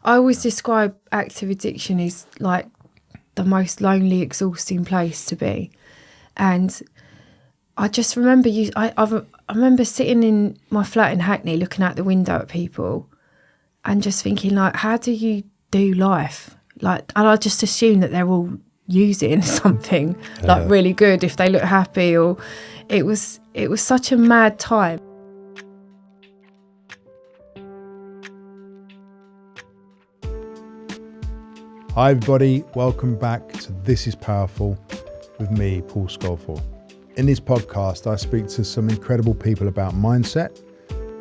I always describe active addiction as like the most lonely, exhausting place to be. And I just remember I remember sitting in my flat in Hackney looking out the window at people and just thinking, like, how do you do life? Like, and I just assume that they're all using something like really good if they look happy, or it was such a mad time. Hi everybody, welcome back to This Is Powerful with me, Paul Scolford. In this podcast, I speak to some incredible people about mindset,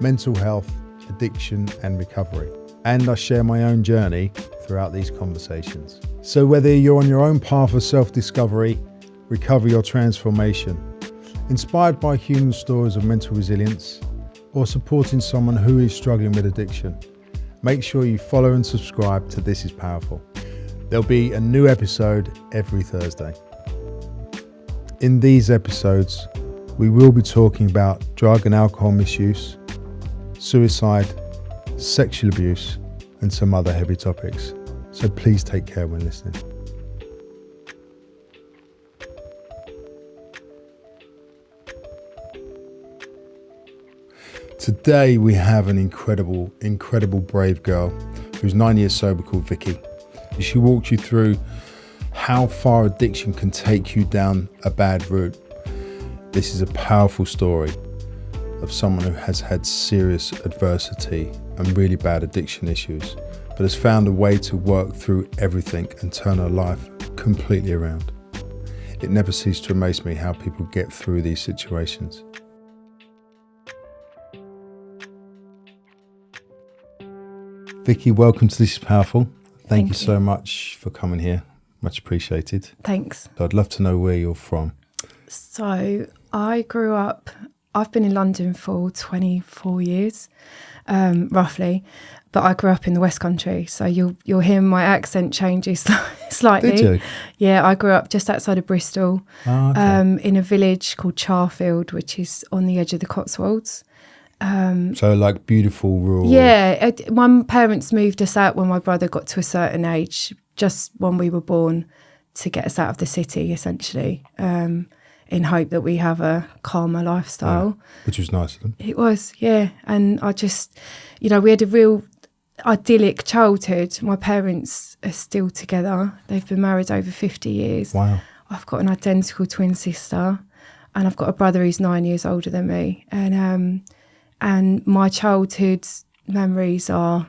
mental health, addiction and recovery. And I share my own journey throughout these conversations. So whether you're on your own path of self-discovery, recovery or transformation, inspired by human stories of mental resilience, or supporting someone who is struggling with addiction, make sure you follow and subscribe to This Is Powerful. There'll be a new episode every Thursday. In these episodes, we will be talking about drug and alcohol misuse, suicide, sexual abuse, and some other heavy topics. So please take care when listening. Today we have an incredible brave girl who's 9 years sober called Vicky. She walked you through how far addiction can take you down a bad route. This is a powerful story of someone who has had serious adversity and really bad addiction issues, but has found a way to work through everything and turn her life completely around. It never ceases to amaze me how people get through these situations. Vicky, welcome to This Is Powerful. Thank you so much for coming here. Much appreciated. Thanks. I'd love to know where you're from. So I've been in London for 24 years, roughly, but I grew up in the West Country. So you'll hear my accent changes slightly. Did you? Yeah, I grew up just outside of Bristol, in a village called Charfield, which is on the edge of the Cotswolds. So like beautiful rural. Yeah, my parents moved us out when my brother got to a certain age, just when we were born, to get us out of the city, essentially, in hope that we have a calmer lifestyle. Yeah, which was nice of them. It was, yeah. And I just, we had a real idyllic childhood. My parents are still together. They've been married over 50 years. Wow. I've got an identical twin sister, and I've got a brother who's 9 years older than me. And my childhood memories are,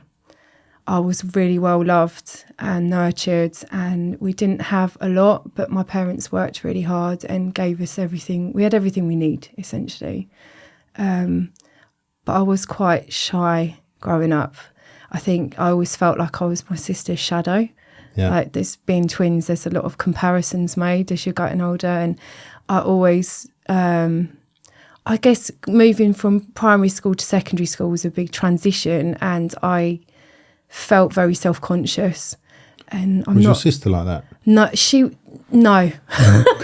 I was really well loved and nurtured, and we didn't have a lot, but my parents worked really hard and gave us everything. We had everything we need, essentially. But I was quite shy growing up. I think I always felt like I was my sister's shadow. Yeah. Like there's being twins, there's a lot of comparisons made as you're getting older. And I always... I guess moving from primary school to secondary school was a big transition, and I felt very self-conscious. And was your sister like that? No. Because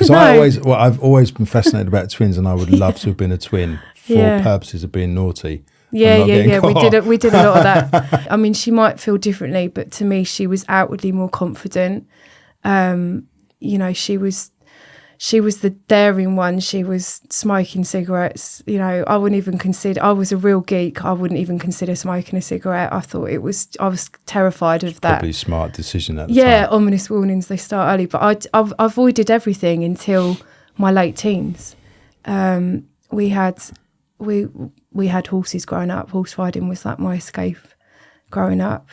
no. I've always been fascinated about twins, and I would love to have been a twin for purposes of being naughty. Yeah. We did a lot of that. I mean, she might feel differently, but to me, she was outwardly more confident. She was the daring one. She was smoking cigarettes. I wouldn't even consider, I was a real geek. I wouldn't even consider smoking a cigarette. I was terrified of that. Probably a smart decision at the time. Yeah, ominous warnings, they start early. But I avoided everything until my late teens. We had horses growing up. Horse riding was like my escape growing up.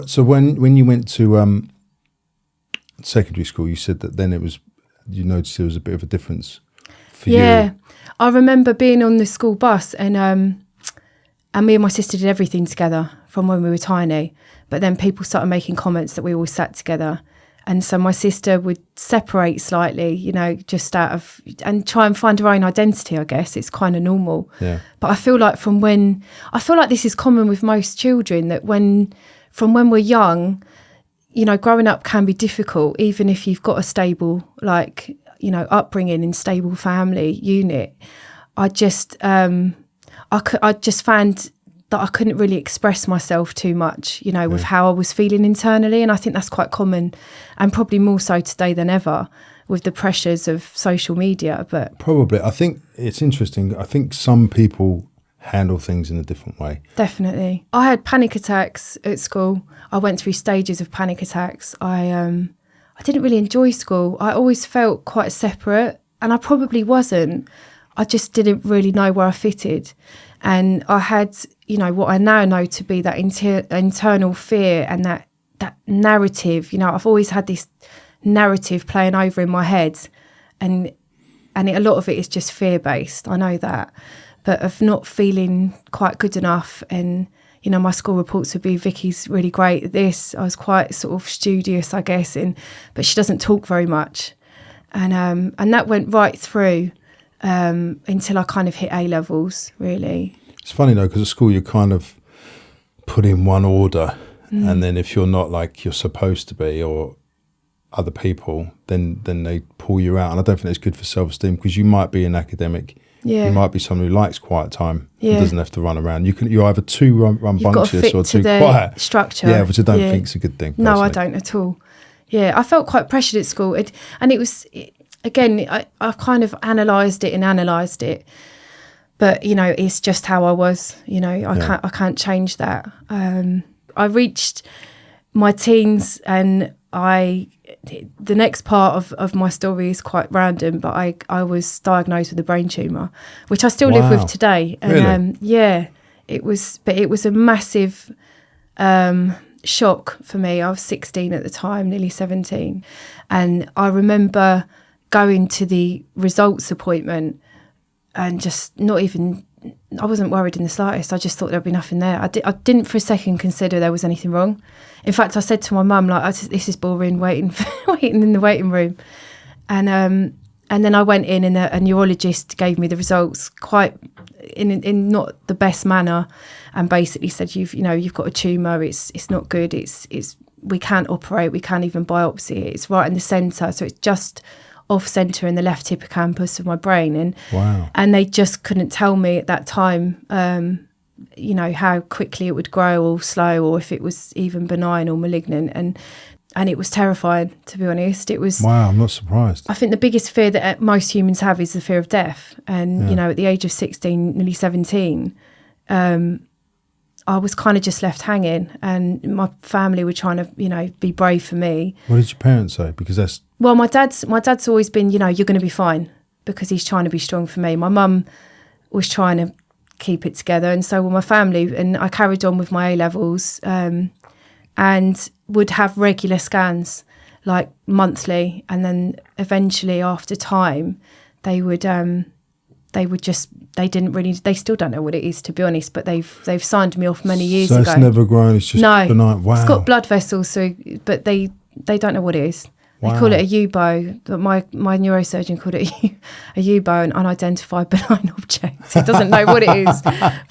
So when you went to secondary school, you said that then you noticed there was a bit of a difference for you. Yeah, I remember being on the school bus, and me and my sister did everything together from when we were tiny. But then people started making comments that we all sat together, and so my sister would separate slightly, just out of, and try and find her own identity. I guess it's kind of normal. Yeah. But I feel like this is common with most children, that from when we're young, growing up can be difficult, even if you've got a stable, upbringing and stable family unit. I just found that I couldn't really express myself too much, with how I was feeling internally. And I think that's quite common, and probably more so today than ever with the pressures of social media. But probably, I think it's interesting. I think some people handle things in a different way. Definitely. I had panic attacks at school. I went through stages of panic attacks. I didn't really enjoy school. I always felt quite separate, and I probably wasn't. I just didn't really know where I fitted. And I had, what I now know to be that internal fear and that narrative. I've always had this narrative playing over in my head, and a lot of it is just fear-based. I know that. But of not feeling quite good enough. And, my school reports would be, Vicky's really great at this. I was quite sort of studious, I guess, but she doesn't talk very much. And that went right through until I kind of hit A-levels, really. It's funny, though, because at school you kind of put in one order, and then if you're not like you're supposed to be or other people, then they pull you out. And I don't think it's good for self-esteem, because you might be an academic. Yeah. You might be someone who likes quiet time and Yeah. doesn't have to run around. You're either too rambunctious or too the quiet. Structure. Yeah, which I don't think is a good thing. No, I personally. don't at all. Yeah, I felt quite pressured at school. And it was, again, I've kind of analysed it. But, it's just how I was. I can't change that. I reached my teens, and the next part of my story is quite random, but I was diagnosed with a brain tumour, which I still live with today. And Really? it was a massive shock for me. I was 16 at the time, nearly 17. And I remember going to the results appointment and just I wasn't worried in the slightest. I just thought there'd be nothing there. I didn't for a second consider there was anything wrong. In fact, I said to my mum, this is boring, waiting in the waiting room. And then I went in, and a neurologist gave me the results quite in not the best manner, and basically said, you've got a tumour. It's not good. We can't operate. We can't even biopsy it. It's right in the centre, so it's just off centre in the left hippocampus of my brain. And wow. And they just couldn't tell me at that time, how quickly it would grow or slow, or if it was even benign or malignant. And it was terrifying, to be honest. It was. Wow, I'm not surprised. I think the biggest fear that most humans have is the fear of death. And, at the age of 16, nearly 17, I was kind of just left hanging, and my family were trying to, be brave for me. What did your parents say? Because that's... Well, my dad's always been, you're going to be fine, because he's trying to be strong for me. My mum was trying to keep it together, and so were my family. And I carried on with my A-levels and would have regular scans, like monthly. And then eventually, after time, they still don't know what it is, to be honest, but they've signed me off many years ago. So it's never grown, it's just benign. Wow. It's got blood vessels, but they don't know what it is. They call it a UBO, but my neurosurgeon called it a UBO, an unidentified benign object. He doesn't know what it is.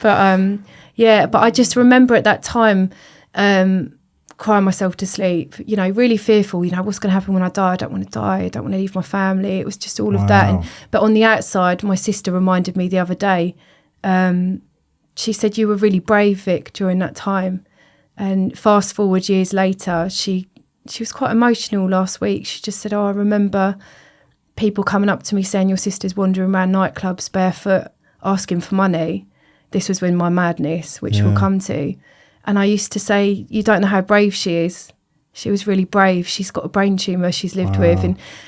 But I just remember at that time crying myself to sleep, really fearful, what's going to happen when I die? I don't want to die. I don't want to leave my family. It was just all of that. But on the outside, my sister reminded me the other day, she said, you were really brave, Vic, during that time. And fast forward years later, she was quite emotional last week. She just said, I remember people coming up to me saying, your sister's wandering around nightclubs barefoot, asking for money. This was when my madness, which we'll come to. And I used to say, you don't know how brave she is. She was really brave. She's got a brain tumour she's lived with.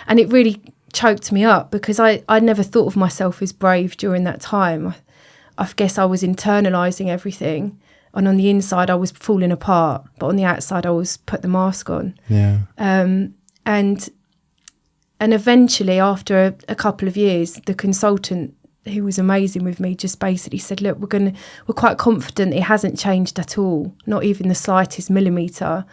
And it really choked me up, because I never thought of myself as brave during that time. I guess I was internalising everything. And on the inside, I was falling apart. But on the outside, I was put the mask on. Yeah. And eventually, after a couple of years, the consultant, who was amazing with me, just basically said, look, we're quite confident it hasn't changed at all, not even the slightest millimetre.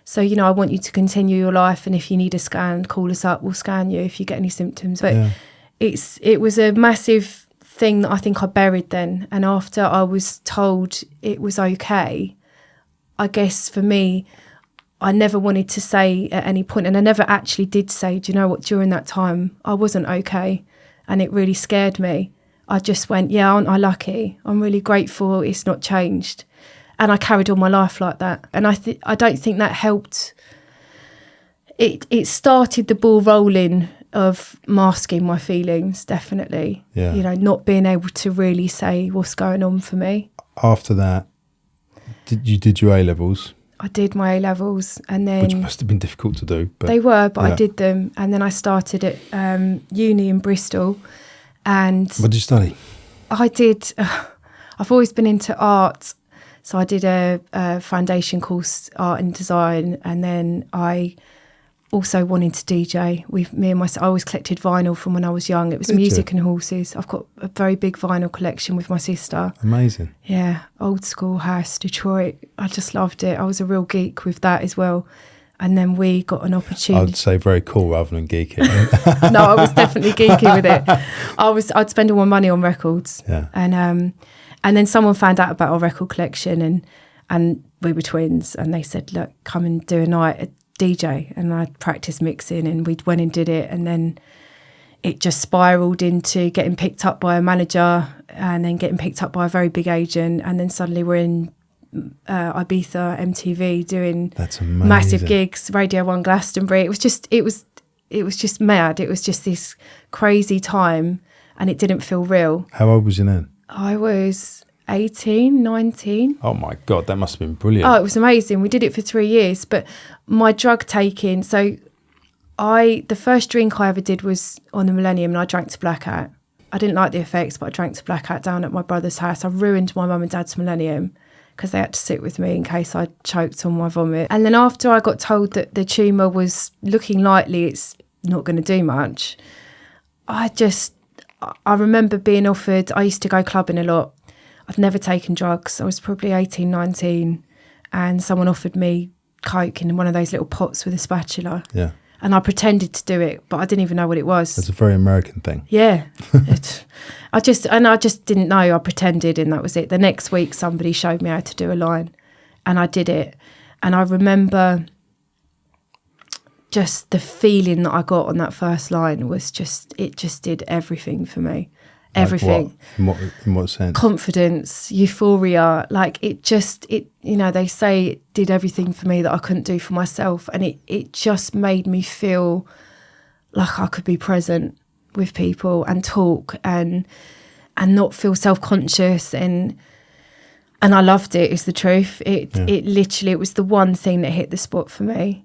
So, I want you to continue your life, and if you need a scan, call us up, we'll scan you if you get any symptoms. But it was a massive thing that I think I buried then. And after I was told it was okay, I guess for me, I never wanted to say at any point, and I never actually did say, do you know what, during that time, I wasn't okay. And it really scared me. I just went, aren't I lucky? I'm really grateful it's not changed. I carried on my life like that. And I don't think that helped. It started the ball rolling of masking my feelings, definitely. Yeah. You know, not being able to really say what's going on for me. After that, did your A-levels? I did my A-levels, and then... Which must have been difficult to do. But they were, but yeah. I did them. And then I started at uni in Bristol. And what did you study? I did... I've always been into art. So I did a foundation course, art and design. And then I also wanted to DJ. I always collected vinyl from when I was young. It was music and horses. I've got a very big vinyl collection with my sister. Amazing. Yeah, old school house, Detroit. I just loved it. I was a real geek with that as well. And then we got an opportunity. I'd say very cool rather than geeky. No, I was definitely geeky with it. I'd spend all my money on records. Yeah. And then someone found out about our record collection, and we were twins, and they said, look, come and do a night at DJ. And I practiced mixing, and we went and did it, and then it just spiraled into getting picked up by a manager, and then getting picked up by a very big agent, and then suddenly we're in Ibiza, MTV, doing massive gigs, Radio 1 Glastonbury. It was just mad. It was just this crazy time, and it didn't feel real. How old was you then? I was 18, 19. Oh my God, that must have been brilliant. Oh, it was amazing. We did it for 3 years, but my drug taking, so the first drink I ever did was on the Millennium, and I drank to blackout. I didn't like the effects, but I drank to blackout down at my brother's house. I ruined my mum and dad's Millennium because they had to sit with me in case I choked on my vomit. And then after I got told that the tumour was looking likely, it's not going to do much, I remember being offered, I used to go clubbing a lot. I'd never taken drugs. I was probably 18, 19, and someone offered me coke in one of those little pots with a spatula. Yeah. And I pretended to do it, but I didn't even know what it was. It's a very American thing. Yeah. I just didn't know. I pretended, and that was it. The next week, somebody showed me how to do a line, and I did it. And I remember just the feeling that I got on that first line was it just did everything for me. Everything. Like what? In what sense? Confidence, euphoria, like they say it did everything for me that I couldn't do for myself. And it just made me feel like I could be present with people and talk and not feel self-conscious. And I loved it, is the truth. It literally, it was the one thing that hit the spot for me.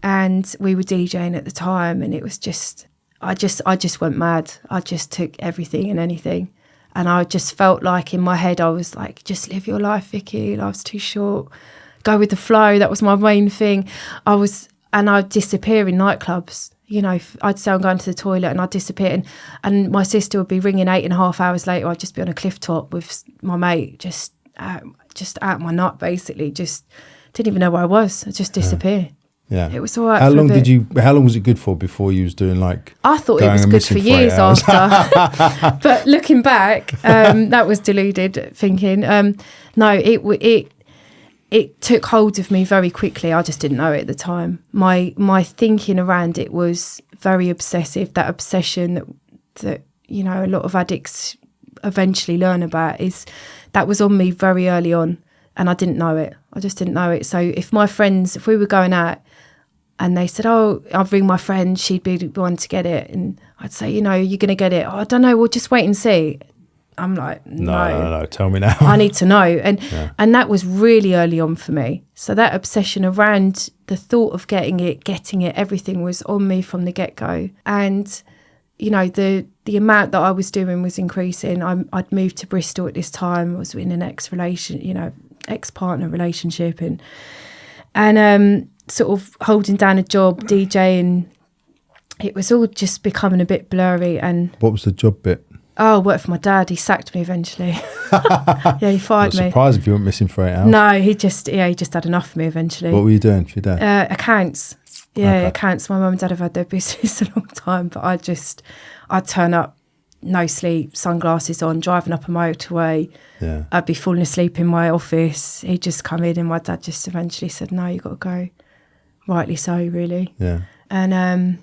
And we were DJing at the time, and it was just, I just went mad. I just took everything and anything. And I just felt like in my head, I was like, just live your life, Vicky. Life's too short. Go with the flow. That was my main thing. I'd disappear in nightclubs. You know, I'd say I'm going to the toilet, and I'd disappear. And my sister would be ringing 8.5 hours later. I'd just be on a cliff top with my mate, just out my nut, basically. Just didn't even know where I was. I'd just disappear. Yeah. It was all right. How long was it good for before you was doing like? I thought it was good for years after. But looking back, that was deluded thinking. No, it took hold of me very quickly. I just didn't know it at the time. My thinking around it was very obsessive. That obsession that a lot of addicts eventually learn about that was on me very early on, and I didn't know it. I just didn't know it. So if we were going out, and they said, oh, I'd ring my friend, she'd be the one to get it. And I'd say, you're going to get it. Oh, I don't know, we'll just wait and see. I'm like, no, tell me now. I need to know. And that was really early on for me. So that obsession around the thought of getting it, everything was on me from the get-go. And, the amount that I was doing was increasing. I'd moved to Bristol at this time. I was in an ex-partner relationship and sort of holding down a job, DJing. It was all just becoming a bit blurry. And what was the job bit? Oh, I worked for my dad. He sacked me eventually. Yeah, he fired me. I'm surprised if you weren't missing for 8 hours. No, he just had enough of me eventually. What were you doing for your dad? Accounts. Yeah, okay. Accounts. My mum and dad have had their business a long time, but I'd turn up, no sleep, sunglasses on, driving up a motorway. Yeah. I'd be falling asleep in my office. He'd just come in, and my dad just eventually said, no, you got to go. Rightly so, really. Yeah. And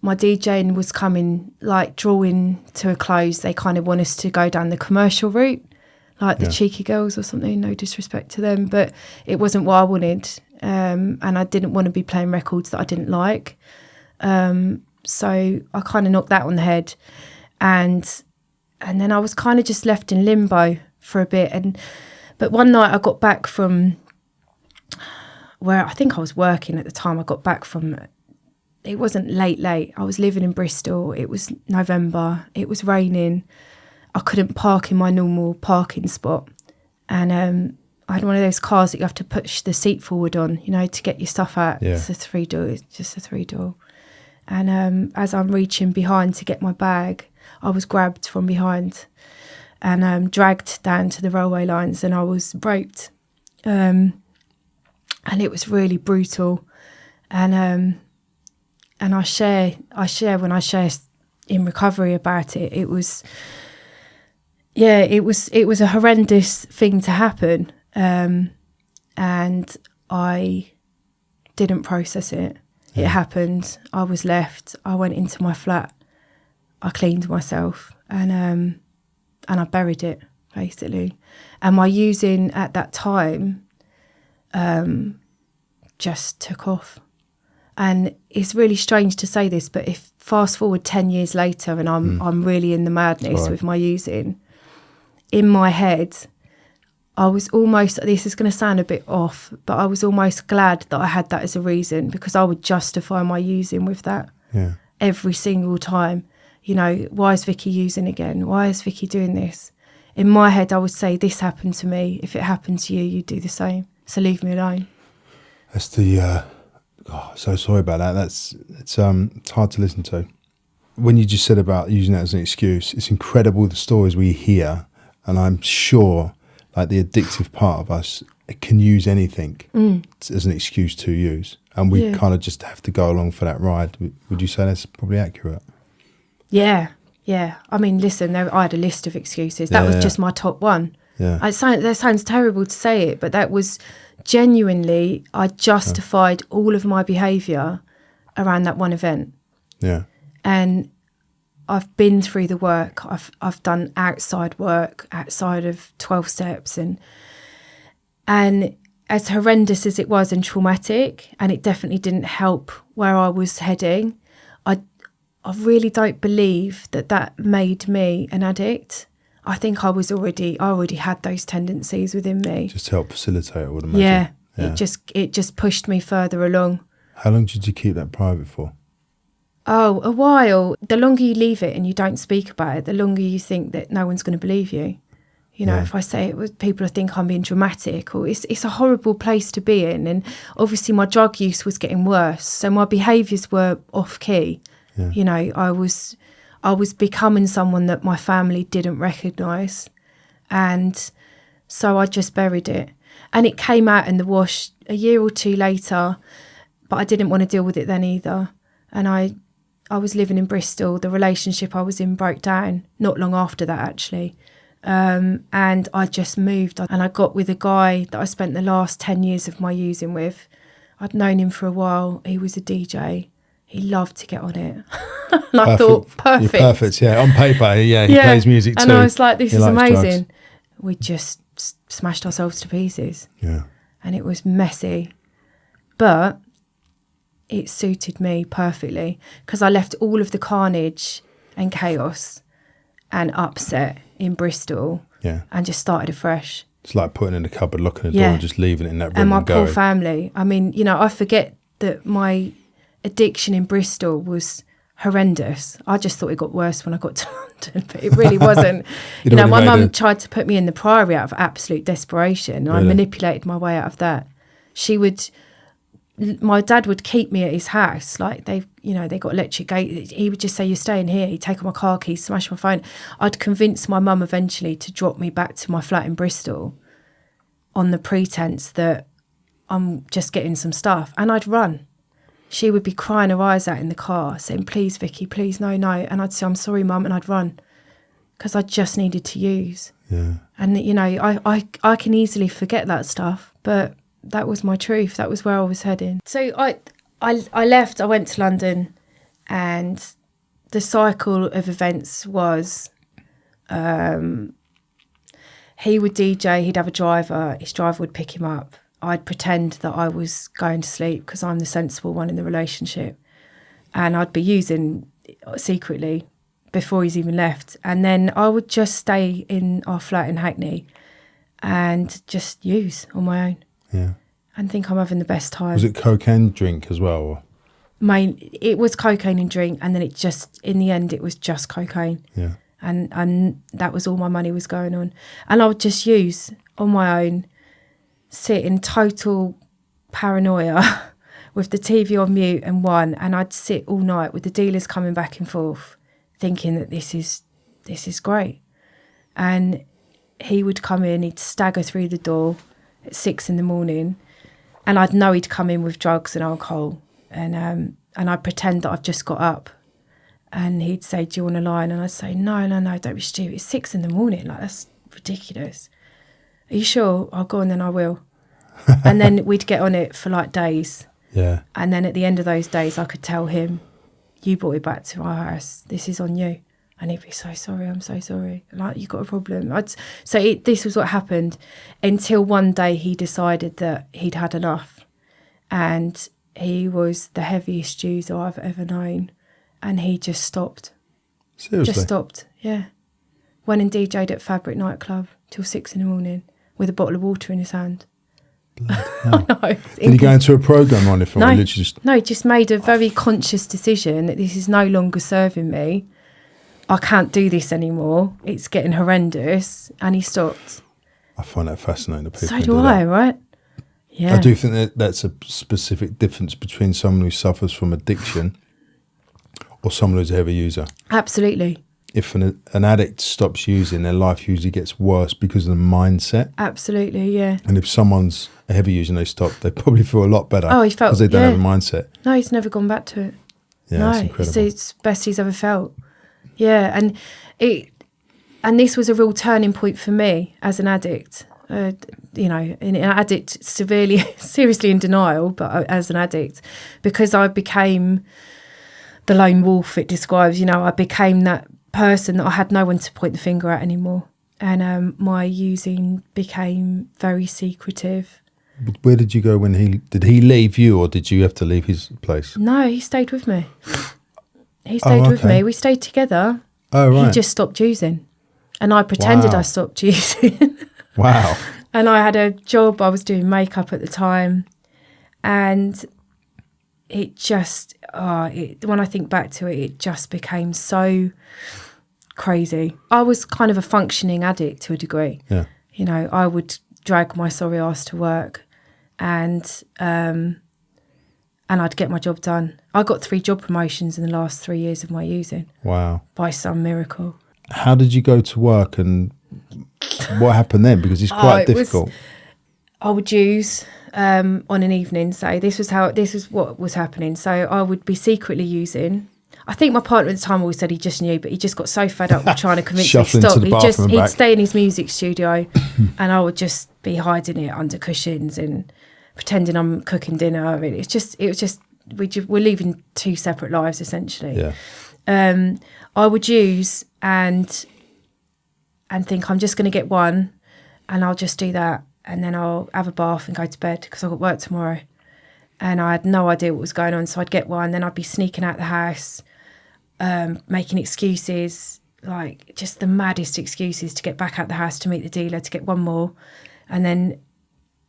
my DJing was drawing to a close. They kind of want us to go down the commercial route. like the cheeky girls or something, no disrespect to them, but it wasn't what I wanted. And I didn't want to be playing records that I didn't like. So I kind of knocked that on the head. And then I was kind of just left in limbo for a bit. But one night I got back from where I think I was working at the time. I got back from, it wasn't late. I was living in Bristol. It was November. It was raining. I couldn't park in my normal parking spot. And I had one of those cars that you have to push the seat forward on, you know, to get your stuff out. Yeah. It's just a 3-door. And as I'm reaching behind to get my bag, I was grabbed from behind and dragged down to the railway lines, and I was raped. And it was really brutal. And I share when I share in recovery about it. It was a horrendous thing to happen. And I didn't process it. It happened. I was left. I went into my flat. I cleaned myself and I buried it, basically. And my using at that time just took off. And it's really strange to say this, but if fast forward 10 years later and I'm really in the madness with my using, in my head, I was almost, this is going to sound a bit off, but I was almost glad that I had that as a reason, because I would justify my using with that every single time. You know, why is Vicky using again? Why is Vicky doing this? In my head, I would say, this happened to me. If it happened to you, you do the same. So leave me alone. That's the, so sorry about that. It's hard to listen to. When you just said about using that as an excuse, it's incredible the stories we hear. And I'm sure, like, the addictive part of us can use anything as an excuse to use. And we kind of just have to go along for that ride. Would you say that's probably accurate? Yeah. I mean, listen, I had a list of excuses. That was just my top one. Yeah. That sounds terrible to say it, but that was genuinely, I justified all of my behaviour around that one event. Yeah. And I've been through the work. I've done outside work, outside of 12 steps, and as horrendous as it was and traumatic, and it definitely didn't help where I was heading, I really don't believe that made me an addict. I think I already had those tendencies within me. Just to help facilitate, I would imagine. Yeah. It just pushed me further along. How long did you keep that private for? Oh, a while. The longer you leave it and you don't speak about it, the longer you think that no one's going to believe you. You know, if I say it, people think I'm being dramatic, or it's a horrible place to be in. And obviously my drug use was getting worse, so my behaviours were off key. Yeah. You know, I was becoming someone that my family didn't recognise, and so I just buried it. And it came out in the wash a year or two later, but I didn't want to deal with it then either. And I was living in Bristol. The relationship I was in broke down not long after that, actually. And I just moved, and I got with a guy that I spent the last 10 years of my using with. I'd known him for a while. He was a DJ. He loved to get on it. And I thought, perfect. You're perfect, yeah. On paper, he plays music too. And I was like, this is amazing. Drugs. We just smashed ourselves to pieces. Yeah. And it was messy. But it suited me perfectly, because I left all of the carnage and chaos and upset in Bristol and just started afresh. It's like putting in the cupboard, locking the door and just leaving it in that room and my going. poor family. I mean, you know, I forget that my addiction in Bristol was horrendous. I just thought it got worse when I got to London, but it really wasn't. You know, my mum tried to put me in the Priory out of absolute desperation, and I manipulated my way out of that. My dad would keep me at his house, like they got electric gate. He would just say, "You're staying here." He'd take all my car keys, smash my phone. I'd convince my mum eventually to drop me back to my flat in Bristol on the pretense that I'm just getting some stuff, and I'd run. She would be crying her eyes out in the car, saying, "Please, Vicky, please, no." And I'd say, "I'm sorry, Mum," and I'd run, because I just needed to use. Yeah. And, you know, I can easily forget that stuff, but that was my truth. That was where I was heading. So I left, I went to London, and the cycle of events was he would DJ, he'd have a driver, his driver would pick him up. I'd pretend that I was going to sleep because I'm the sensible one in the relationship. And I'd be using secretly before he's even left. And then I would just stay in our flat in Hackney and just use on my own. Yeah. And think I'm having the best time. Was it cocaine drink as well? Or? It was cocaine and drink, and then it just, in the end, it was just cocaine. Yeah. And that was all my money was going on. And I would just use on my own, sit in total paranoia with the TV on mute and and I'd sit all night with the dealers coming back and forth, thinking that this is great. And he would come in, he'd stagger through the door at 6 a.m, and I'd know he'd come in with drugs and alcohol, and I'd pretend that I've just got up, and he'd say, "Do you want a line?" And I'd say, no, don't be stupid, it's 6 a.m, like, that's ridiculous. Are you sure? I'll go on, then I will. And then we'd get on it for like days. Yeah. And then at the end of those days, I could tell him, "You brought it back to our house. This is on you." And he'd be, "So sorry, I'm so sorry. Like, you got a problem." This was what happened until one day he decided that he'd had enough. And he was the heaviest user I've ever known. And he just stopped. Seriously? Just stopped, yeah. Went and DJ'd at Fabric nightclub till 6 a.m. with a bottle of water in his hand. I know. Did he go into a program on it for me? No, he just made a very conscious decision that this is no longer serving me. I can't do this anymore. It's getting horrendous. And he stopped. I find that fascinating that people So do I, right? Yeah. I do think that's a specific difference between someone who suffers from addiction or someone who's a heavy user. Absolutely. If an addict stops using, their life usually gets worse because of the mindset. Absolutely, yeah. And if someone's a heavy user and they stop, they probably feel a lot better. Oh, he felt, because they don't have a mindset. No, he's never gone back to it. Yeah, no, that's incredible. it's the best he's ever felt. Yeah, and this was a real turning point for me as an addict. An addict seriously in denial, but as an addict, because I became the lone wolf it describes. I became that person that I had no one to point the finger at anymore, and my using became very secretive. But where did you go when did he leave you, or did you have to leave his place? No, he stayed with me. He stayed with me. We stayed together. Oh, right. He just stopped using, and I pretended I stopped using. Wow. And I had a job. I was doing makeup at the time, and it just when I think back to it, it just became so crazy. I was kind of a functioning addict to a degree. Yeah. I would drag my sorry ass to work, and I'd get my job done. I got 3 job promotions in the last 3 years of my using. Wow. By some miracle. How did you go to work, and what happened then? Because it's quite difficult. I would use on an evening. So this was what was happening. So I would be secretly using. I think my partner at the time always said he just knew, but he just got so fed up with trying to convince me to stop. He'd stay in his music studio, and I would just be hiding it under cushions and pretending I'm cooking dinner. I mean, it was just we're living 2 separate lives essentially. Yeah. I would use and think I'm just going to get one, and I'll just do that, and then I'll have a bath and go to bed because I've got work tomorrow. And I had no idea what was going on, so I'd get one, then I'd be sneaking out the house, making excuses, like just the maddest excuses to get back out the house to meet the dealer, to get one more. And then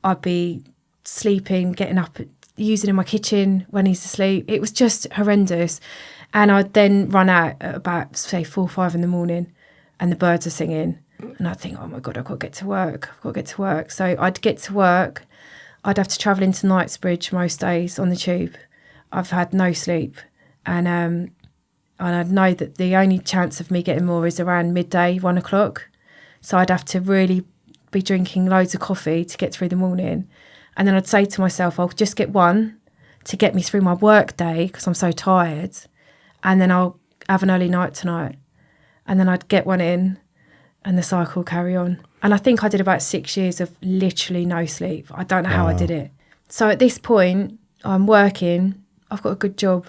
I'd be sleeping, getting up, using in my kitchen when he's asleep. It was just horrendous. And I'd then run out at about, say, 4 or 5 in the morning, and the birds are singing. And I'd think, oh my God, I've got to get to work. So I'd get to work. I'd have to travel into Knightsbridge most days on the tube. I've had no sleep. And I'd know that the only chance of me getting more is around midday, 1 o'clock. So I'd have to really be drinking loads of coffee to get through the morning. And then I'd say to myself, I'll just get one to get me through my work day because I'm so tired. And then I'll have an early night tonight. And then I'd get one in, and the cycle carry on. And I think I did about 6 years of literally no sleep. I don't know how I did it. So at this point, I'm working. I've got a good job.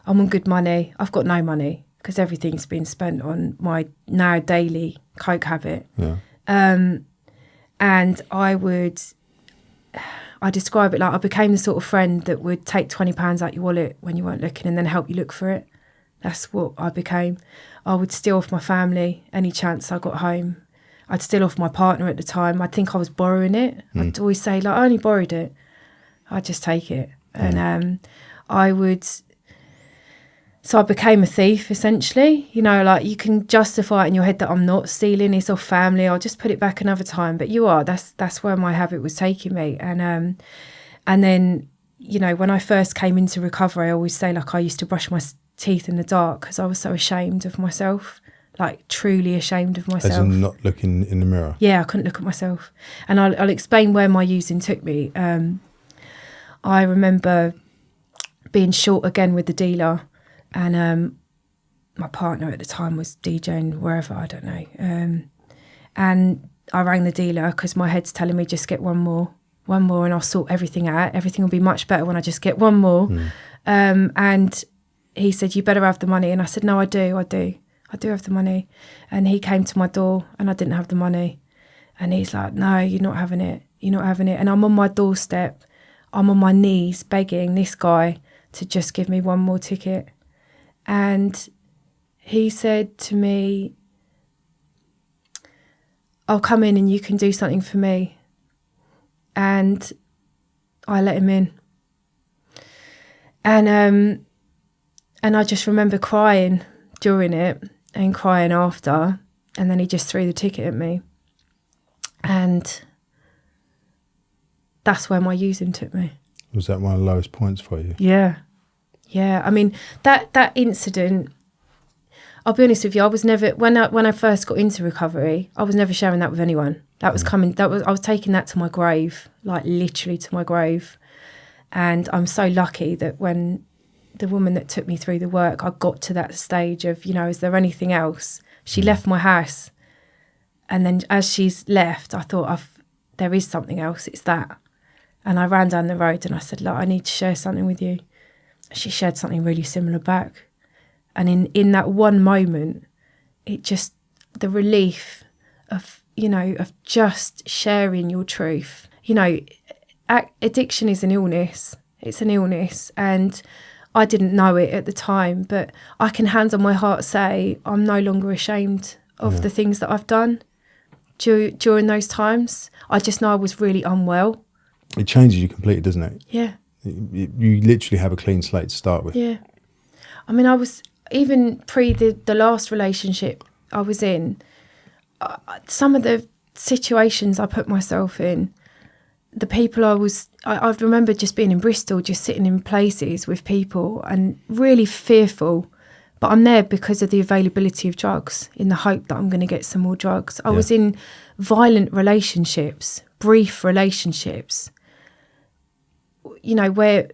I'm on good money. I've got no money because everything's been spent on my now daily coke habit. Yeah. And I describe it like I became the sort of friend that would take £20 out your wallet when you weren't looking and then help you look for it. That's what I became. I would steal off my family any chance I got home. I'd steal off my partner at the time. I'd think I was borrowing it. I'd always say, like, I only borrowed it. I'd just take it. And so I became a thief, essentially. You know, like, you can justify it in your head that I'm not stealing, it's off family, I'll just put it back another time. But you are. That's where my habit was taking me. And then, you know, when I first came into recovery, I always say, like, I used to brush my teeth in the dark because I was so ashamed of myself, like truly ashamed of myself. As in not looking in the mirror? Yeah, I couldn't look at myself. And I'll explain where my using took me. I remember being short again with the dealer, and my partner at the time was DJing wherever, I don't know. And I rang the dealer because my head's telling me just get one more and I'll sort everything out. Everything will be much better when I just get one more. And he said, you better have the money. And I said, no, I do have the money. And he came to my door and I didn't have the money. And he's like, no, you're not having it. And I'm on my doorstep. I'm on my knees begging this guy to just give me one more ticket. And he said to me, I'll come in and you can do something for me. And I let him in. And I just remember crying during it and crying after. And then he just threw the ticket at me. And that's where my using took me. Was that one of the lowest points for you? Yeah. I mean, that incident, I'll be honest with you, I was never, when I first got into recovery, I was never sharing that with anyone. I was taking that to my grave, like literally to my grave. And I'm so lucky that when the woman that took me through the work, I got to that stage of, you know, is there anything else? She left my house. And then as she's left, I thought, there is something else, it's that. And I ran down the road and I said, look, I need to share something with you. She shared something really similar back. And in that one moment, it just, the relief of, you know, of just sharing your truth. You know, addiction is an illness. It's an illness. And I didn't know it at the time, but I can hand on my heart say I'm no longer ashamed of the things that I've done during those times. I just know I was really unwell. It changes you completely, doesn't it? Yeah. You literally have a clean slate to start with. Yeah. I mean, I was, even pre the last relationship I was in, some of the situations I put myself in, the people I remember just being in Bristol, just sitting in places with people and really fearful. But I'm there because of the availability of drugs, in the hope that I'm going to get some more drugs. I was in violent relationships, brief relationships, you know, where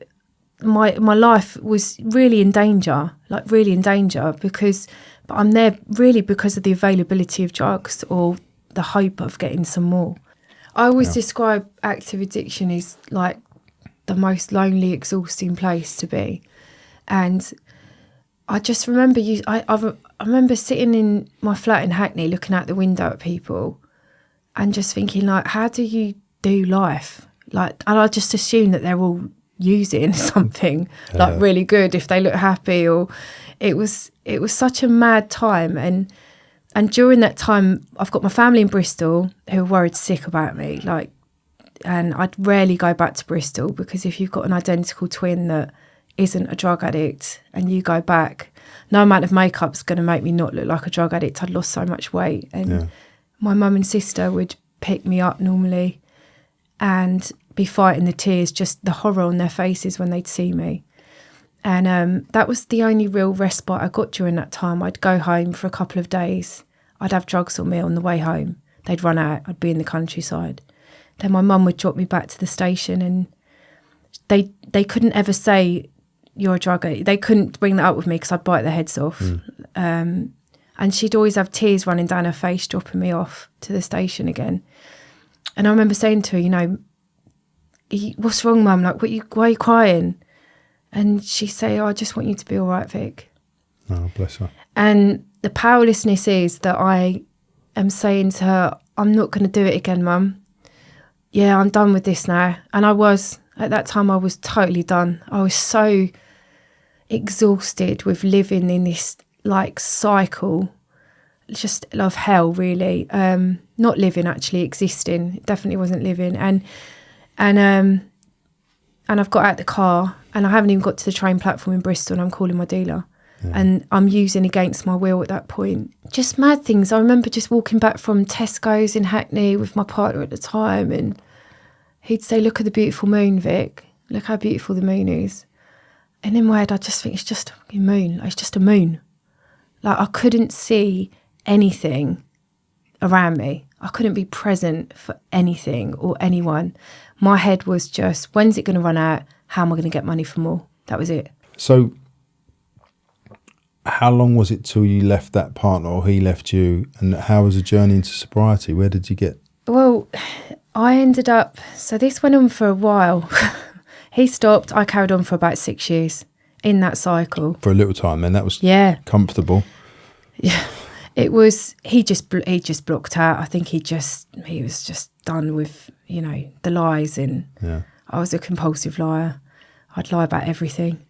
my life was really in danger, but I'm there really because of the availability of drugs or the hope of getting some more. I always describe active addiction as like the most lonely, exhausting place to be. And I just remember I remember sitting in my flat in Hackney looking out the window at people and just thinking, like, how do you do life? Like, and I just assume that they're all using something like really good if they look happy, or it was such a mad time. And during that time, I've got my family in Bristol who are worried sick about me, like, and I'd rarely go back to Bristol because if you've got an identical twin that isn't a drug addict and you go back, no amount of makeup's going to make me not look like a drug addict. I'd lost so much weight. And my mum and sister would pick me up normally and be fighting the tears, just the horror on their faces when they'd see me. And that was the only real respite I got during that time. I'd go home for a couple of days. I'd have drugs on me on the way home. They'd run out. I'd be in the countryside. Then my mum would drop me back to the station, and they couldn't ever say, you're a drug addict. They couldn't bring that up with me because I'd bite their heads off. And she'd always have tears running down her face, dropping me off to the station again. And I remember saying to her, you know, what's wrong, Mum? Like, why are you crying? And she'd say, I just want you to be all right, Vic. Oh, bless her. And the powerlessness is that I am saying to her, I'm not going to do it again, Mum. yeah, I'm done with this now. And at that time, I was totally done. I was so exhausted with living in this like cycle, just of hell, really. Not living, actually existing. It definitely wasn't living. And I've got out the car and I haven't even got to the train platform in Bristol and I'm calling my dealer. Yeah. And I'm using against my will at that point. Just mad things. I remember just walking back from Tesco's in Hackney with my partner at the time, and he'd say, "Look at the beautiful moon, Vic. Look how beautiful the moon is." And in my head, I just think it's just a fucking moon. Like, it's just a moon. Like, I couldn't see anything around me. I couldn't be present for anything or anyone. My head was just, when's it going to run out? How am I going to get money for more? That was it. So how long was it till you left that partner or he left you? And how was the journey into sobriety? Where did you get? Well, I ended up, so this went on for a while. He stopped. I carried on for about 6 years in that cycle. For a little time then, that was comfortable. Yeah. It was, he just blocked out. I think he was just done with, the lies. And I was a compulsive liar. I'd lie about everything.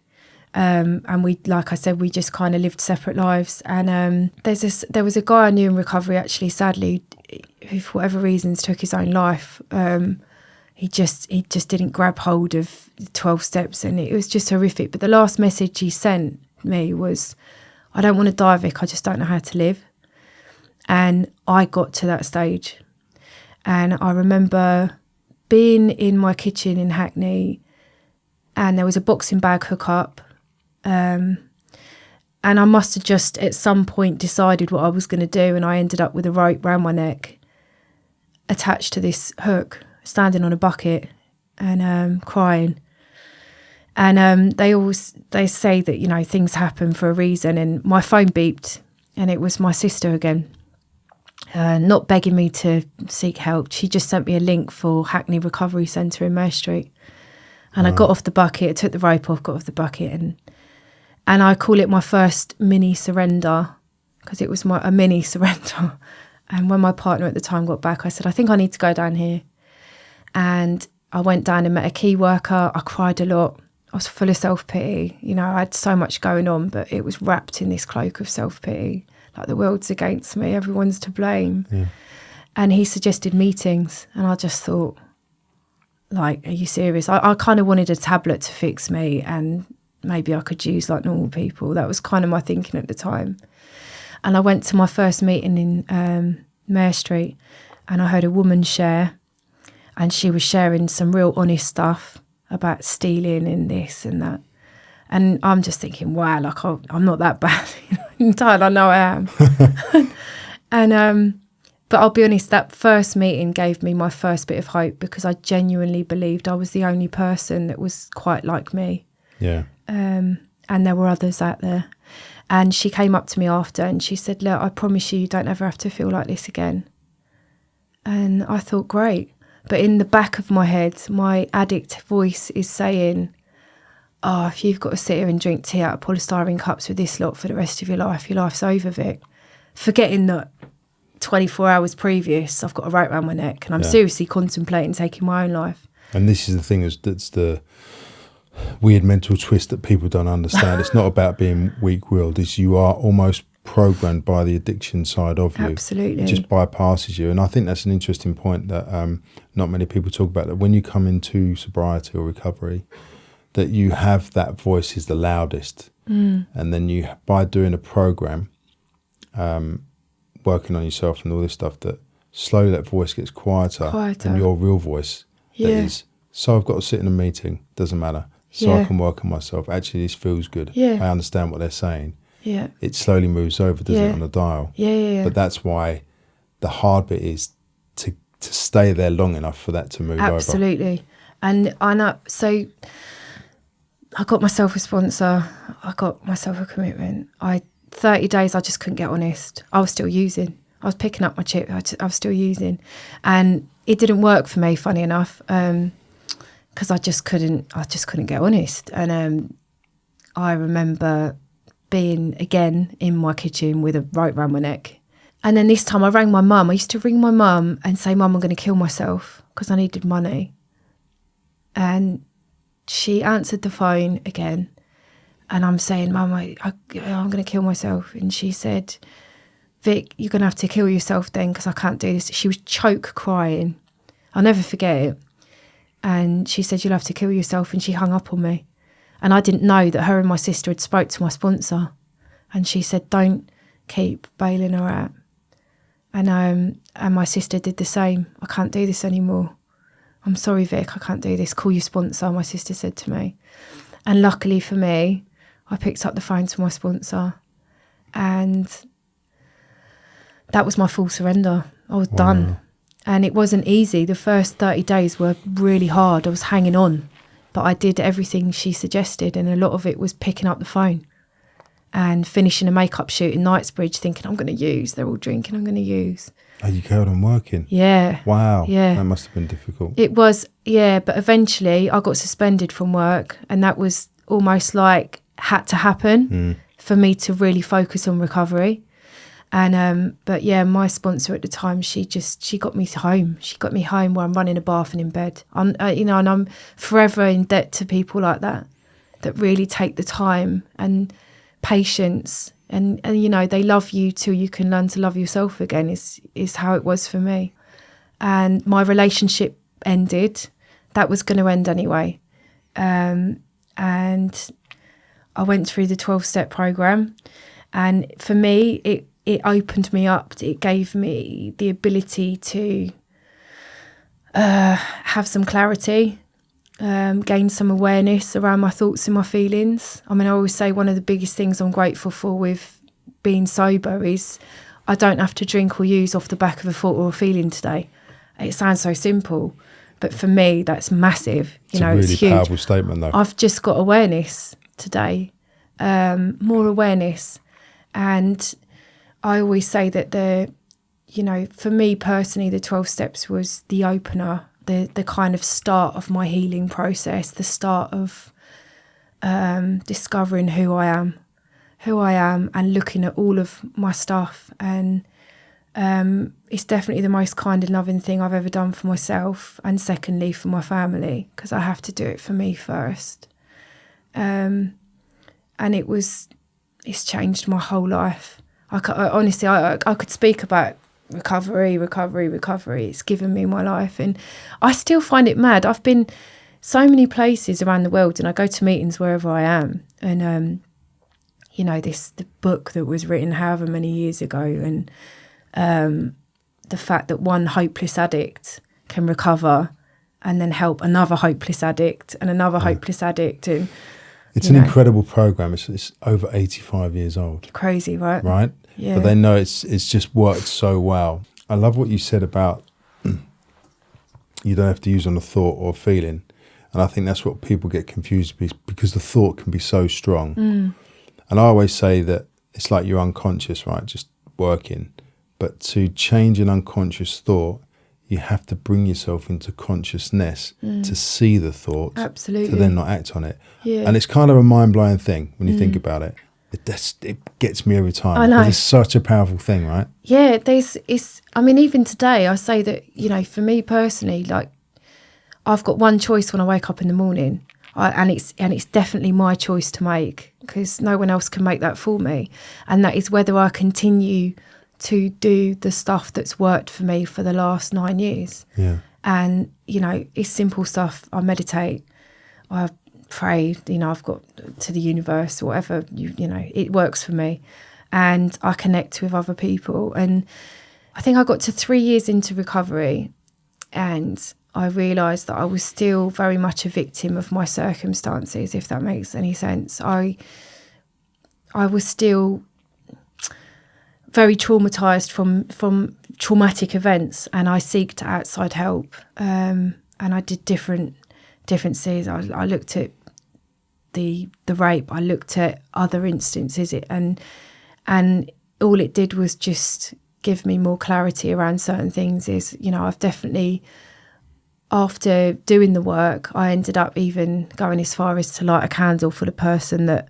And we, like I said, we just kind of lived separate lives. And there was a guy I knew in recovery, actually, sadly, who for whatever reasons took his own life. He just didn't grab hold of the 12 steps, and it was just horrific. But the last message he sent me was, "I don't want to die, Vic, I just don't know how to live." And I got to that stage. And I remember being in my kitchen in Hackney, and there was a boxing bag hookup. And I must have just at some point decided what I was going to do, and I ended up with a rope round my neck attached to this hook, standing on a bucket and crying. And they say that, things happen for a reason. And my phone beeped, and it was my sister again, not begging me to seek help. She just sent me a link for Hackney Recovery Centre in Mare Street. And I got off the bucket, took the rope off, got off the bucket, and I call it my first mini surrender, because it was a mini surrender. And when my partner at the time got back, I said, "I think I need to go down here." And I went down and met a key worker. I cried a lot. I was full of self-pity. I had so much going on, but it was wrapped in this cloak of self-pity. Like, the world's against me, everyone's to blame. Yeah. And he suggested meetings, and I just thought, like, are you serious? I kind of wanted a tablet to fix me, and maybe I could use like normal people. That was kind of my thinking at the time. And I went to my first meeting in Mare Street, and I heard a woman share, and she was sharing some real honest stuff about stealing and this and that. And I'm just thinking, wow, like, I'm not that bad. Entirely, I know I am. But I'll be honest, that first meeting gave me my first bit of hope, because I genuinely believed I was the only person that was quite like me. Yeah. And there were others out there. And she came up to me after and she said, "Look, I promise you don't ever have to feel like this again." And I thought, great. But in the back of my head, my addict voice is saying, "Oh, if you've got to sit here and drink tea out of polystyrene cups with this lot for the rest of your life's over, Vic." Forgetting that 24 hours previous, I've got a rope around my neck and I'm seriously contemplating taking my own life. And this is the thing, that's the weird mental twist that people don't understand. It's not about being weak-willed. It's you are almost programmed by the addiction side of you. Absolutely. It just bypasses you. And I think that's an interesting point that not many people talk about, that when you come into sobriety or recovery, that you have that voice is the loudest. And then you, by doing a program, working on yourself and all this stuff, that slowly that voice gets quieter. And your real voice that is, so I've got to sit in a meeting, doesn't matter. So I can work on myself. Actually, this feels good. I understand what they're saying. It slowly moves over, doesn't it, on the dial? But that's why the hard bit is to stay there long enough for that to move over. Absolutely. And I know, so I got myself a sponsor. I got myself a commitment. 30 days, I just couldn't get honest. I was still using. I was picking up my chip. I was still using. And it didn't work for me, funny enough, because I just couldn't get honest. And I remember being again in my kitchen with a rope around my neck, And then this time I rang my mum. I used to ring my mum and say, Mum, I'm going to kill myself because I needed money. And she answered the phone again. And I'm saying, Mum, I'm going to kill myself. And she said, Vic, you're going to have to kill yourself then because I can't do this. She was choke crying. I'll never forget it. And she said, you'll have to kill yourself. And she hung up on me. And I didn't know that her and my sister had spoke to my sponsor. And she said, don't keep bailing her out. And my sister did the same. I can't do this anymore. I'm sorry, Vic, I can't do this. Call your sponsor, my sister said to me. And luckily for me, I picked up the phone to my sponsor. And that was my full surrender. I was done. And it wasn't easy. The first 30 days were really hard. I was hanging on. But I did everything she suggested. And a lot of it was picking up the phone and finishing a makeup shoot in Knightsbridge thinking, I'm going to use. They're all drinking, I'm going to use. Oh, you carried on working? Yeah. Wow. Yeah. That must have been difficult. It was, yeah. But eventually I got suspended from work. And that was almost like had to happen for me to really focus on recovery. And but yeah, my sponsor at the time, she got me home. She got me home where I'm running a bath and in bed. And I'm forever in debt to people like that really take the time and patience and they love you till you can learn to love yourself again is how it was for me. And my relationship ended. That was going to end anyway. And I went through the 12-step program, and for me it opened me up. It gave me the ability to have some clarity, gain some awareness around my thoughts and my feelings. I mean, I always say one of the biggest things I'm grateful for with being sober is I don't have to drink or use off the back of a thought or a feeling today. It sounds so simple, but for me, that's massive. It's a really powerful statement, though. I've just got awareness today, more awareness. And I always say that for me personally, the 12 steps was the opener, the kind of start of my healing process, the start of discovering who I am and looking at all of my stuff. And it's definitely the most kind and loving thing I've ever done for myself, and secondly for my family, because I have to do it for me first. And it's changed my whole life. I could speak about recovery. It's given me my life, and I still find it mad. I've been so many places around the world, and I go to meetings wherever I am. And the book that was written however many years ago, and the fact that one hopeless addict can recover and then help another hopeless addict and another hopeless addict, and it's an incredible program. It's over 85 years old. Crazy, right? Right? Yeah. But they know it's just worked so well. I love what you said about you don't have to use on a thought or a feeling. And I think that's what people get confused with, because the thought can be so strong. And I always say that it's like you're unconscious, right? Just working. But to change an unconscious thought, you have to bring yourself into consciousness to see the thought. Absolutely. To then not act on it. Yeah. And it's kind of a mind-blowing thing when you think about it. It gets me every time. I know. It's such a powerful thing, right? Yeah, even today I say that, for me personally, like, I've got one choice when I wake up in the morning, and it's definitely my choice to make, because no one else can make that for me. And that is whether I continue to do the stuff that's worked for me for the last 9 years. Yeah. And, it's simple stuff. I meditate, I pray, I've got to the universe or whatever, it works for me. And I connect with other people. And I think I got to 3 years into recovery, and I realised that I was still very much a victim of my circumstances, if that makes any sense. I was still very traumatised from traumatic events, and I seeked outside help. And I did different differences. I looked at the rape. I looked at other instances, and all it did was just give me more clarity around certain things. I've definitely, after doing the work, I ended up even going as far as to light a candle for the person that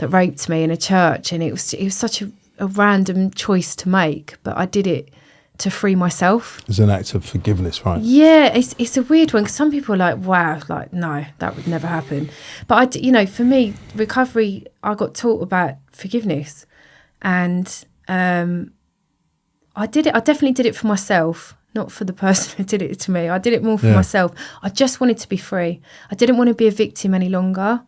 raped me in a church, and it was such a a random choice to make, but I did it to free myself. It's an act of forgiveness, right? Yeah, it's a weird one, because some people are like, wow, like, no, that would never happen. But for me, recovery, I got taught about forgiveness, and I did it. I definitely did it for myself, not for the person who did it to me. I did it more for myself. I just wanted to be free. I didn't want to be a victim any longer,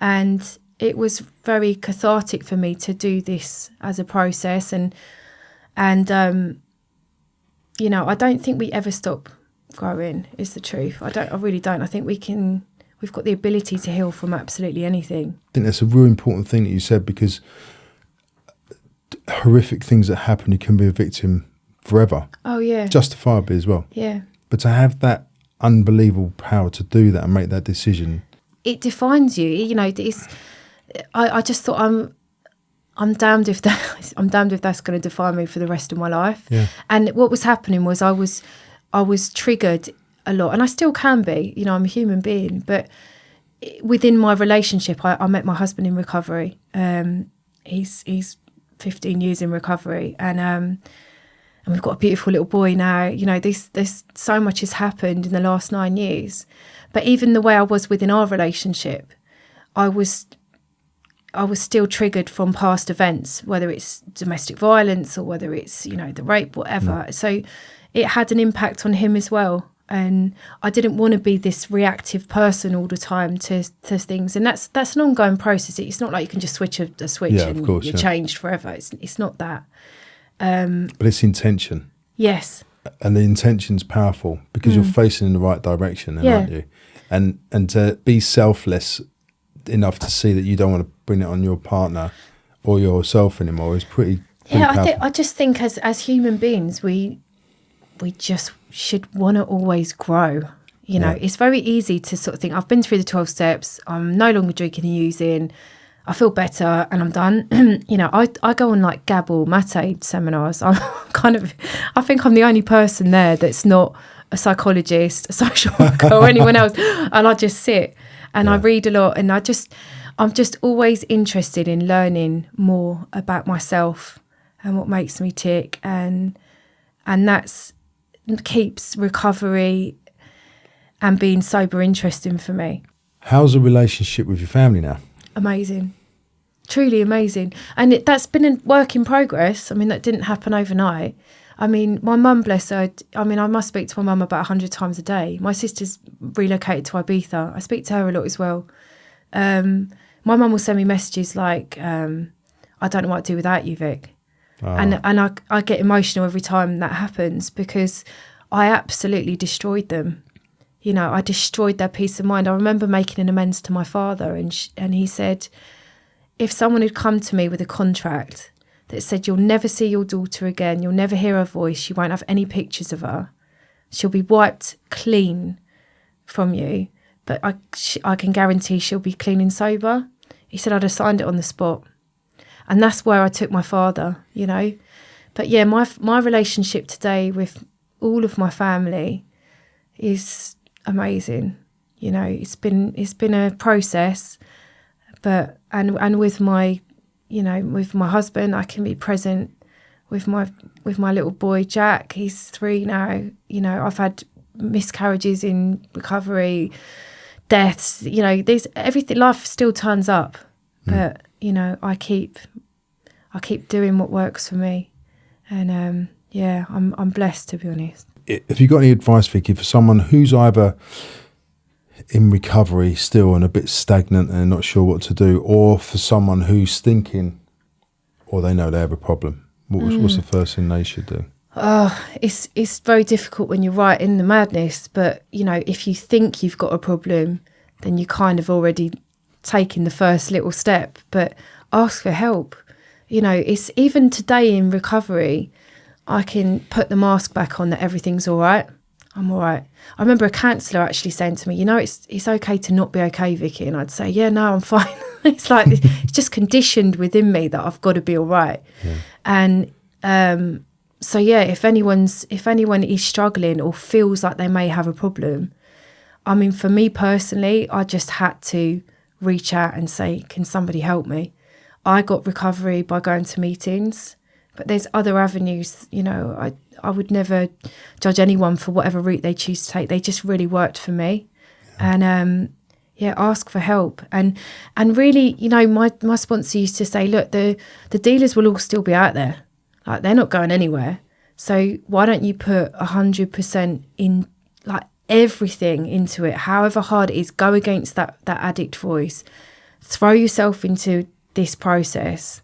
and it was very cathartic for me to do this as a process. And I don't think we ever stop growing, is the truth. I really don't. I think we've got the ability to heal from absolutely anything. I think that's a real important thing that you said, because horrific things that happen, you can be a victim forever. Oh, yeah. Justifiably as well. Yeah. But to have that unbelievable power to do that and make that decision. It defines you. I just thought I'm damned if that's going to define me for the rest of my life. Yeah. And what was happening was I was triggered a lot, and I still can be. I'm a human being, but within my relationship, I met my husband in recovery. He's 15 years in recovery, and we've got a beautiful little boy now. There's so much has happened in the last 9 years, but even the way I was within our relationship, I was still triggered from past events, whether it's domestic violence or whether it's, the rape, whatever. So it had an impact on him as well. And I didn't want to be this reactive person all the time to things. And that's an ongoing process. It's not like you can just switch a switch and you're changed forever. It's not that. But it's intention. Yes. And the intention's powerful, because you're facing in the right direction, aren't you? And to be selfless enough to see that you don't want to bring it on your partner or yourself anymore is pretty powerful. I just think as human beings, we just should want to always grow. It's very easy to sort of think, I've been through the 12 steps, I'm no longer drinking and using, I feel better and I'm done. I go on like Gabor Mate seminars. I think I'm the only person there that's not a psychologist, a social worker or anyone else. And I just sit and I read a lot, and I'm just always interested in learning more about myself and what makes me tick. And that's keeps recovery and being sober interesting for me. How's the relationship with your family now? Amazing. Truly amazing. And that's been a work in progress. That didn't happen overnight. My mum, bless her, I must speak to my mum about 100 times a day. My sister's relocated to Ibiza. I speak to her a lot as well. My mum will send me messages like, I don't know what to do without you, Vic. Oh. And I get emotional every time that happens, because I absolutely destroyed them. I destroyed their peace of mind. I remember making an amends to my father, and he said, if someone had come to me with a contract that said, you'll never see your daughter again, you'll never hear her voice, you won't have any pictures of her, she'll be wiped clean from you, but I can guarantee she'll be clean and sober. He said I'd have signed it on the spot. And that's where I took my father, But yeah, my relationship today with all of my family is amazing. It's been a process, but and with my husband, I can be present with my little boy Jack. He's 3 now. I've had miscarriages in recovery, deaths. There's everything. Life still turns up, but I keep doing what works for me, and I'm blessed, to be honest. Have you got any advice, Vicky, for someone who's either in recovery still and a bit stagnant and not sure what to do, or for someone who's thinking, or they know they have a problem? What's the first thing they should do? It's very difficult when you're right in the madness, but if you think you've got a problem, then you kind of already taken the first little step. But ask for help. It's even today in recovery, I can put the mask back on that everything's all right. I'm all right. I remember a counsellor actually saying to me, it's okay to not be okay, Vicky. And I'd say, yeah, no, I'm fine. It's like, it's just conditioned within me that I've got to be all right. Yeah. And so, yeah, if anyone is struggling or feels like they may have a problem, for me personally, I just had to reach out and say, can somebody help me? I got recovery by going to meetings, but there's other avenues. You know, I would never judge anyone for whatever route they choose to take. They just really worked for me. And ask for help. And really, you know, my sponsor used to say, look, the dealers will all still be out there. Like, they're not going anywhere. So why don't you put 100% in, like, everything into it, however hard it is, go against that addict voice, throw yourself into this process.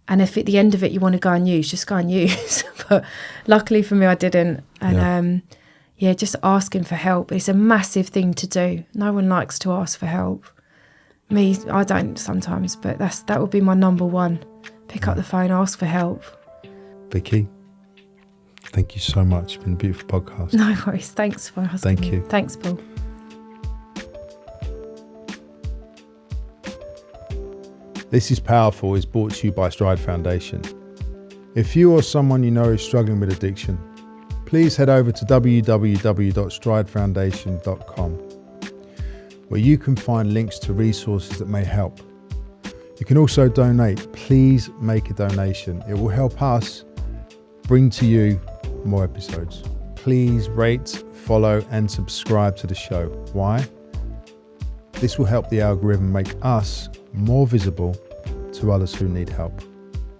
And if at the end of it you want to go and use, just go and use. But luckily for me, I didn't. And just asking for help. It's a massive thing to do. No one likes to ask for help. Me, I don't sometimes, but that would be my number one. Pick up the phone, ask for help. Vicky, thank you so much. It's been a beautiful podcast. No worries. Thanks for asking. Thank you. Thanks, Paul. This is Powerful is brought to you by Stride Foundation. If you or someone you know is struggling with addiction, please head over to www.stridefoundation.com, where you can find links to resources that may help. You can also donate. Please make a donation. It will help us bring to you more episodes. Please rate, follow, and subscribe to the show. Why? This will help the algorithm make us more visible to others who need help.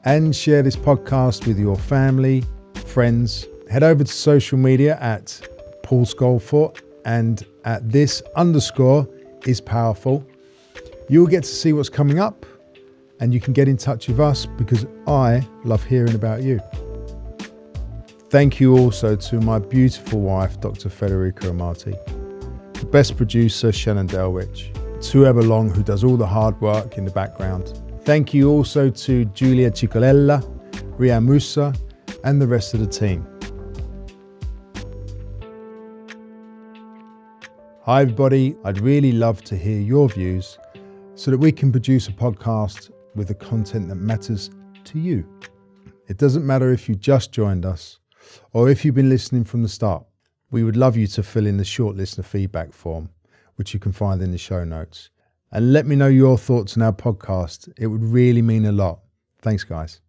And share this podcast with your family, friends. Head over to social media at Paul Scolfort and at this_is_powerful. You'll get to see what's coming up, and you can get in touch with us because I love hearing about you. Thank you also to my beautiful wife, Dr. Federica Amati, the best producer, Shannon Delwich, to Ebba Long, who does all the hard work in the background. Thank you also to Julia Cicolella, Ria Musa, and the rest of the team. Hi everybody, I'd really love to hear your views so that we can produce a podcast with the content that matters to you. It doesn't matter if you just joined us or if you've been listening from the start. We would love you to fill in the short listener feedback form, which you can find in the show notes. And let me know your thoughts on our podcast. It would really mean a lot. Thanks, guys.